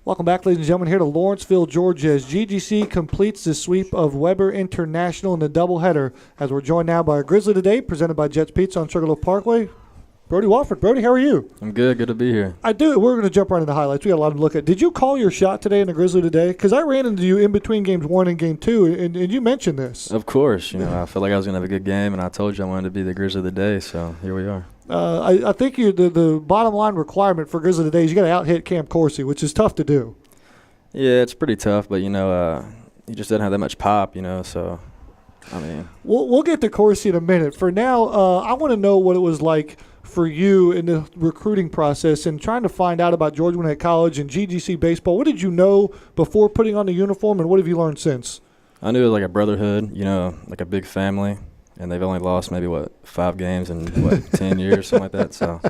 Welcome back, ladies and gentlemen, here to Lawrenceville, Georgia, as GGC completes the sweep of Weber International in the doubleheader. As we're joined now by Grizzly today, presented by Jets Pizza on Sugarloaf Parkway. Brody Wofford. Brody, how are you? I'm good. Good to be here. We're going to jump right into highlights. We got a lot to look at. Did you call your shot today in the Grizzly today? Because I ran into you in between games 1 and game 2, and you mentioned this. Of course. I felt like I was going to have a good game, and I told you I wanted to be the Grizzly today, so here we are. I think the bottom line requirement for Grizzly today is you got to out-hit Cam Corsi, which is tough to do. Yeah, it's pretty tough, but, he just doesn't have that much pop, so, I mean. We'll get to Corsi in a minute. For now, I want to know what it was like for you in the recruiting process and trying to find out about Georgia Gwinnett College and GGC baseball. What did you know before putting on the uniform, and what have you learned since? I knew it was like a brotherhood, like a big family, and they've only lost maybe, 5 games in, 10 years, something like that. So,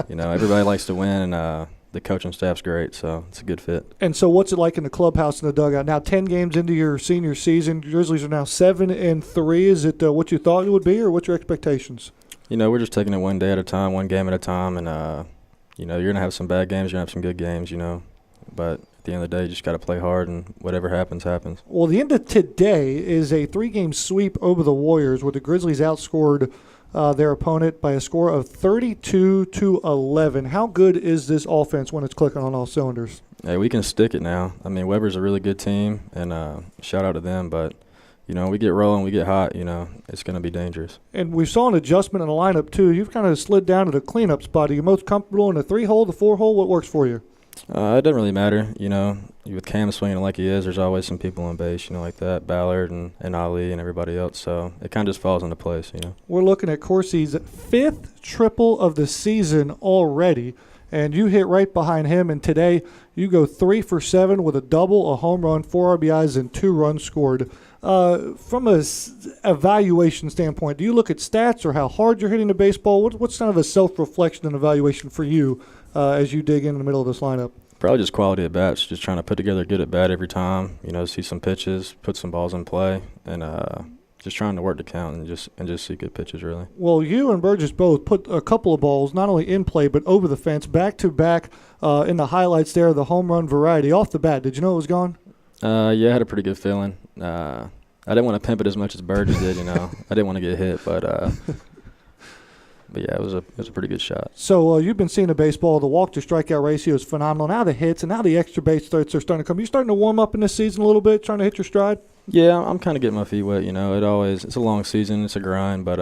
everybody likes to win, and the coaching staff's great, so it's a good fit. And so what's it like in the clubhouse and the dugout? Now 10 games into your senior season, Grizzlies are now 7-3. Is it what you thought it would be, or what's your expectations? We're just taking it one day at a time, one game at a time, and, you're going to have some bad games, you're going to have some good games, But at the end of the day, you just got to play hard, and whatever happens, happens. Well, the end of today is a 3-game sweep over the Warriors, where the Grizzlies outscored their opponent by a score of 32-11. How good is this offense when it's clicking on all cylinders? Hey, we can stick it now. I mean, Weber's a really good team, and shout out to them, but we get rolling, we get hot, it's going to be dangerous. And we saw an adjustment in the lineup, too. You've kind of slid down to the cleanup spot. Are you most comfortable in the 3-hole, the 4-hole? What works for you? It doesn't really matter. With Cam swinging like he is, there's always some people on base, like that, Ballard and Ali and everybody else. So it kind of just falls into place, We're looking at Corsi's 5th triple of the season already, and you hit right behind him. And today you go 3 for 7 with a double, a home run, 4 RBIs, and 2 runs scored. From a evaluation standpoint, do you look at stats or how hard you're hitting the baseball? What's kind of a self-reflection and evaluation for you as you dig in the middle of this lineup? Probably just quality at bats, just trying to put together a good at bat every time, see some pitches, put some balls in play, and just trying to work the count and just see good pitches, really. Well, you and Burgess both put a couple of balls not only in play but over the fence, back-to-back in the highlights there, the home run variety. Off the bat, did you know it was gone? Yeah, I had a pretty good feeling. I didn't want to pimp it as much as Burgess did, I didn't want to get hit, but yeah, it was a pretty good shot. So you've been seeing the baseball. The walk-to-strikeout ratio is phenomenal. Now the hits and now the extra base threats are starting to come. You starting to warm up in this season a little bit, trying to hit your stride? Yeah, I'm kind of getting my feet wet. It's a long season, it's a grind, but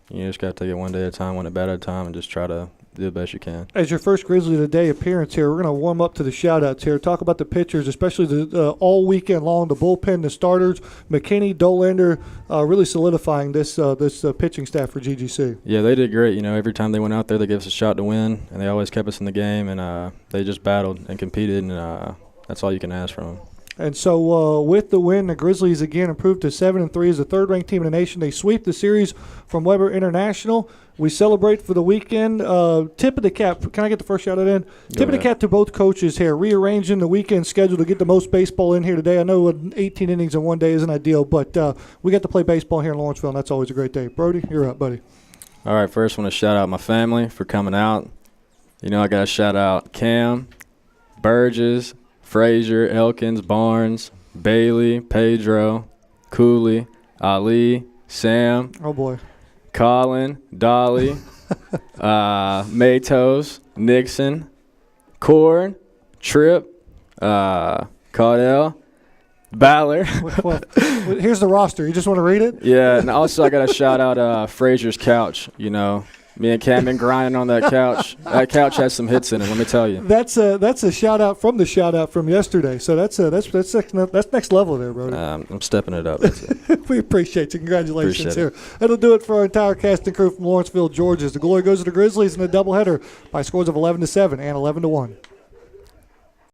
you just got to take it one day at a time, one at bat at a time, and just try to do the best you can. As your first Grizzly Today appearance here, we're going to warm up to the shout-outs here. Talk about the pitchers, especially the all weekend long, the bullpen, the starters, McKinney, Dolander, really solidifying this pitching staff for GGC. Yeah, they did great. Every time they went out there, they gave us a shot to win, and they always kept us in the game, and they just battled and competed, and that's all you can ask from them. And so with the win, the Grizzlies again improved to 7-3 as the third-ranked team in the nation. They sweep the series from Weber International. We celebrate for the weekend. Tip of the cap. Can I get the first shout-out in? Tip of the cap to both coaches here, rearranging the weekend schedule to get the most baseball in here today. I know 18 innings in one day isn't ideal, but we got to play baseball here in Lawrenceville, and that's always a great day. Brody, you're up, buddy. All right, first I want to shout out my family for coming out. I got to shout out Cam, Burgess, Frazier, Elkins, Barnes, Bailey, Pedro, Cooley, Ali, Sam. Oh, boy. Colin, Dolly, Matos, Nixon, Cord, Tripp, Caudell, Ballard. Well, here's the roster. You just want to read it? Yeah, and also I got to shout out Frazier's couch, Me and Cam been grinding on that couch. That couch has some hits in it, let me tell you. That's a shout out from the shout out from yesterday. So that's next level there, Brody. I'm stepping it up. We appreciate you. Congratulations here. That'll do it for our entire cast and crew from Lawrenceville, Georgia. The glory goes to the Grizzlies in a doubleheader by scores of 11-7 and 11-1.